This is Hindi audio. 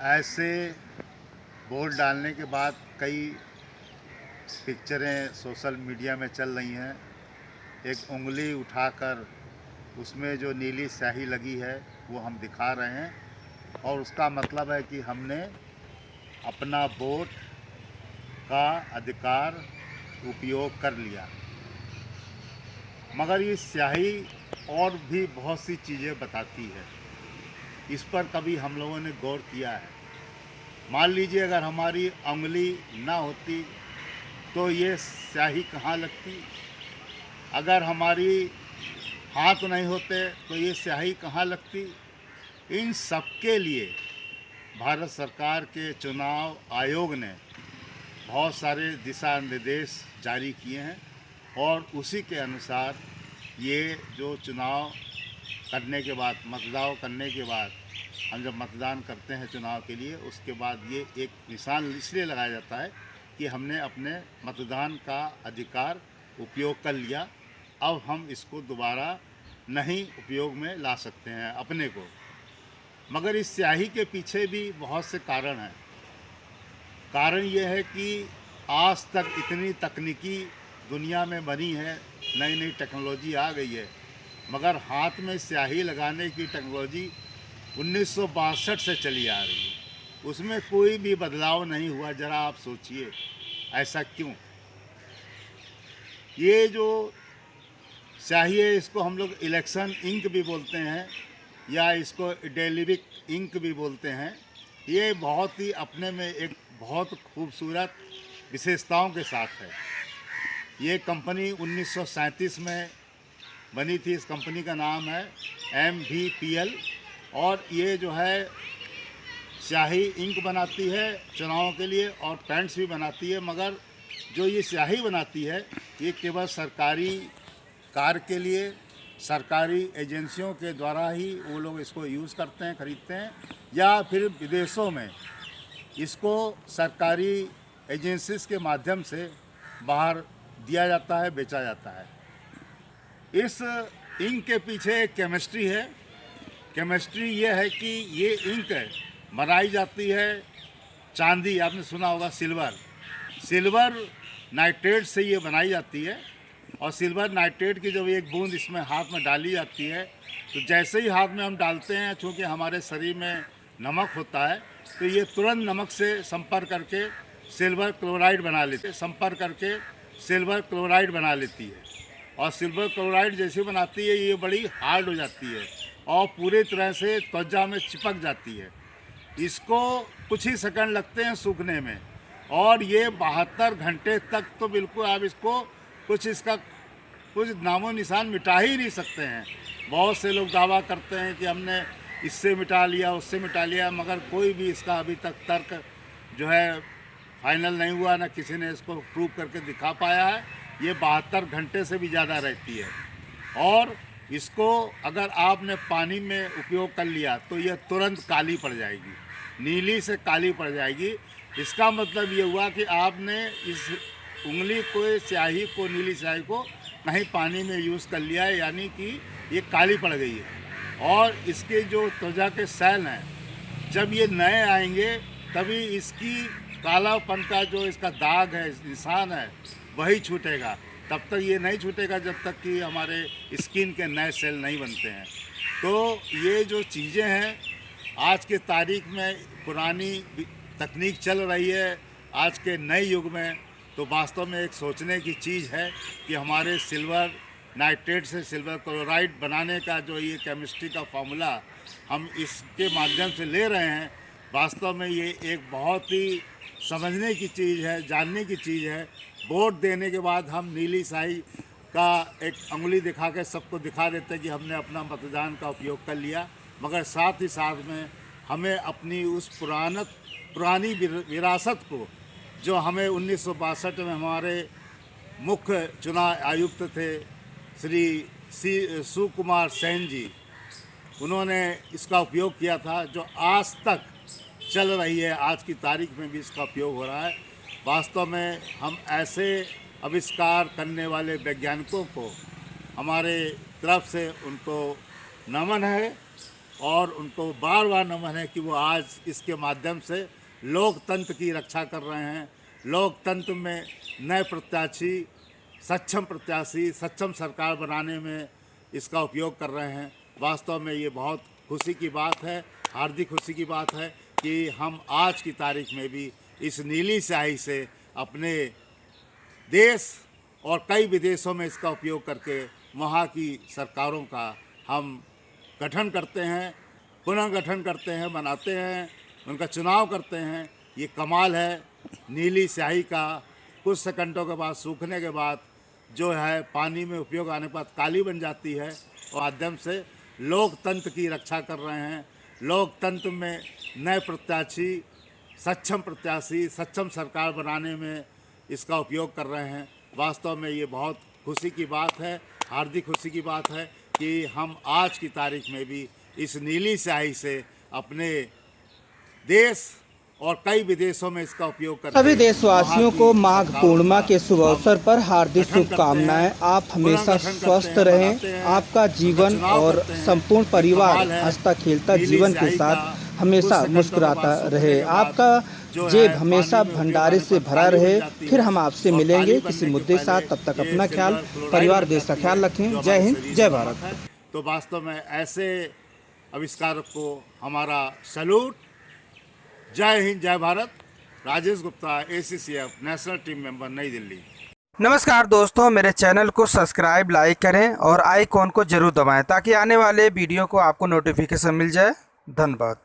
ऐसे बोर्ड डालने के बाद कई पिक्चरें सोशल मीडिया में चल रही हैं। एक उंगली उठाकर उसमें जो नीली स्याही लगी है वो हम दिखा रहे हैं और उसका मतलब है कि हमने अपना वोट का अधिकार उपयोग कर लिया। मगर ये स्याही और भी बहुत सी चीज़ें बताती है। इस पर कभी हम लोगों ने गौर किया है? मान लीजिए अगर हमारी उंगली ना होती तो ये स्याही कहाँ लगती? अगर हमारी हाथ नहीं होते तो ये स्याही कहाँ लगती? इन सब के लिए भारत सरकार के चुनाव आयोग ने बहुत सारे दिशा निर्देश जारी किए हैं और उसी के अनुसार ये जो चुनाव करने के बाद, मतदान करने के बाद, हम जब मतदान करते हैं चुनाव के लिए, उसके बाद ये एक निशान इसलिए लगाया जाता है कि हमने अपने मतदान का अधिकार उपयोग कर लिया। अब हम इसको दोबारा नहीं उपयोग में ला सकते हैं अपने को। मगर इस स्याही के पीछे भी बहुत से कारण हैं। कारण ये है कि आज तक इतनी तकनीकी दुनिया में बनी है, नई नई टेक्नोलॉजी आ गई है, मगर हाथ में स्याही लगाने की टेक्नोलॉजी 1962 से चली आ रही है। उसमें कोई भी बदलाव नहीं हुआ। ज़रा आप सोचिए ऐसा क्यों? ये जो स्याही है इसको हम लोग इलेक्शन इंक भी बोलते हैं या इसको डेलिविक इंक भी बोलते हैं। ये बहुत ही अपने में एक बहुत खूबसूरत विशेषताओं के साथ है। ये कंपनी 1937 में बनी थी। इस कंपनी का नाम है MVPL और ये जो है स्याही इंक बनाती है चुनावों के लिए और पेंट्स भी बनाती है। मगर जो ये स्याही बनाती है ये केवल सरकारी कार्य के लिए, सरकारी एजेंसियों के द्वारा ही वो लोग इसको यूज़ करते हैं, ख़रीदते हैं, या फिर विदेशों में इसको सरकारी एजेंसीज के माध्यम से बाहर दिया जाता है, बेचा जाता है। इस इंक के पीछे एक केमिस्ट्री है। केमिस्ट्री ये है कि ये इंक बनाई जाती है चांदी, आपने सुना होगा सिल्वर नाइट्रेट से ये बनाई जाती है। और सिल्वर नाइट्रेट की जब एक बूंद इसमें हाथ में डाली जाती है तो जैसे ही हाथ में हम डालते हैं, चूँकि हमारे शरीर में नमक होता है, तो ये तुरंत नमक से संपर्क करके सिल्वर क्लोराइड बना लेती है। और सिल्वर क्लोराइड जैसे बनाती है ये बड़ी हार्ड हो जाती है और पूरी तरह से त्वचा में चिपक जाती है। इसको कुछ ही सेकंड लगते हैं सूखने में और ये 72 घंटे तक तो बिल्कुल आप इसको कुछ नामो निशान मिटा ही नहीं सकते हैं। बहुत से लोग दावा करते हैं कि हमने इससे मिटा लिया, उससे मिटा लिया, मगर कोई भी इसका अभी तक तर्क जो है फाइनल नहीं हुआ, ना किसी ने इसको प्रूव करके दिखा पाया है। ये 72 घंटे से भी ज़्यादा रहती है और इसको अगर आपने पानी में उपयोग कर लिया तो ये तुरंत काली पड़ जाएगी, नीली से काली पड़ जाएगी। इसका मतलब ये हुआ कि आपने इस उंगली को, स्याही को, नीली स्याही को कहीं पानी में यूज़ कर लिया है, यानी कि ये काली पड़ गई है। और इसके जो त्वचा के सेल हैं, जब ये नए आएंगे तभी इसकी कालापन का जो इसका दाग है, निशान है, वही छूटेगा। तब तक ये नहीं छूटेगा जब तक कि हमारे स्किन के नए सेल नहीं बनते हैं। तो ये जो चीज़ें हैं आज के तारीख में, पुरानी तकनीक चल रही है आज के नए युग में, तो वास्तव में एक सोचने की चीज़ है कि हमारे सिल्वर नाइट्रेट से सिल्वर क्लोराइड बनाने का जो ये केमिस्ट्री का फार्मूला हम इसके माध्यम से ले रहे हैं, वास्तव में ये एक बहुत ही समझने की चीज़ है, जानने की चीज़ है। वोट देने के बाद हम नीली स्याही का एक उंगली दिखा के सबको दिखा देते हैं कि हमने अपना मतदान का उपयोग कर लिया, मगर साथ ही साथ में हमें अपनी उस पुरानी विरासत को, जो हमें 1962 में हमारे मुख्य चुनाव आयुक्त थे श्री सुकुमार सेन जी, उन्होंने इसका उपयोग किया था, जो आज तक चल रही है। आज की तारीख में भी इसका उपयोग हो रहा है। वास्तव में हम ऐसे आविष्कार करने वाले वैज्ञानिकों को हमारे तरफ से उनको नमन है और उनको बार बार नमन है कि वो आज इसके माध्यम से लोकतंत्र की रक्षा कर रहे हैं। लोकतंत्र में नए प्रत्याशी, सक्षम सरकार बनाने में इसका उपयोग कर रहे हैं। वास्तव में ये बहुत खुशी की बात है, हार्दिक खुशी की बात है कि हम आज की तारीख में भी इस नीली स्याही से अपने देश और कई विदेशों में इसका उपयोग करके वहाँ की सरकारों का हम गठन करते हैं, पुनर्गठन करते हैं, बनाते हैं, उनका चुनाव करते हैं। ये कमाल है नीली स्याही का। कुछ सेकंडों के बाद सूखने के बाद जो है पानी में उपयोग आने के बाद काली बन जाती है और माध्यम से लोकतंत्र की रक्षा कर रहे हैं। लोकतंत्र में नए प्रत्याशी, सक्षम सरकार बनाने में इसका उपयोग कर रहे हैं। वास्तव में ये बहुत खुशी की बात है, हार्दिक खुशी की बात है कि हम आज की तारीख में भी इस नीली स्याही से अपने देश और कई विदेशों में इसका उपयोग करते हैं। सभी देशवासियों को माघ पूर्णिमा के शुभ अवसर पर हार्दिक शुभकामनाएं। आप हमेशा स्वस्थ रहें, आपका जीवन और संपूर्ण परिवार हंसता खेलता जीवन के साथ हमेशा मुस्कुराता रहे, आपका जेब हमेशा भंडारे से भरा रहे। फिर हम आपसे मिलेंगे किसी मुद्दे के साथ। तब तक अपना ख्याल, परिवार, देश का ख्याल रखें। जय हिंद, जय भारत। तो वास्तव में ऐसे आविष्कारक को हमारा सैल्यूट। जय हिंद, जय Bharat. Rajesh Gupta, ACCF national team member, नई दिल्ली। नमस्कार दोस्तों, मेरे चैनल को सब्सक्राइब, लाइक करें और आइकॉन को जरूर दबाएं ताकि आने वाले वीडियो को आपको नोटिफिकेशन मिल जाए। धन्यवाद।